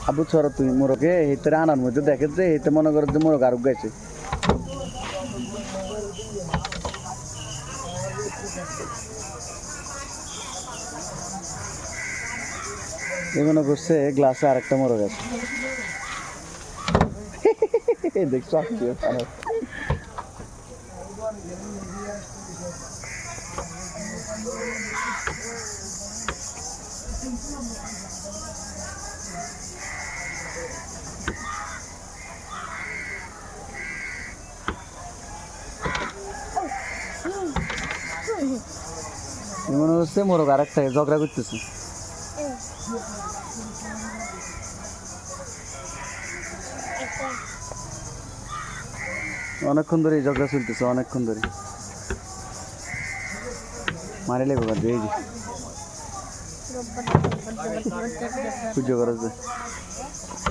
আবু ছড়া তুই মোরগে হেতে আনার মধ্যে দেখে যে হেতে মনে করে যে মোরগ আরো গাইছে মনে করছে গ্লাসে আরেকটা মোরগ আছে দেখছো মনে হচ্ছে মোরগ আরেকটা ঝগড়া করতেছে অনেকক্ষণ ধরে ঝগড়া চলতেছে অনেকক্ষণ ধরে মারিলে বাবা দিয়ে সূর্য করা যায়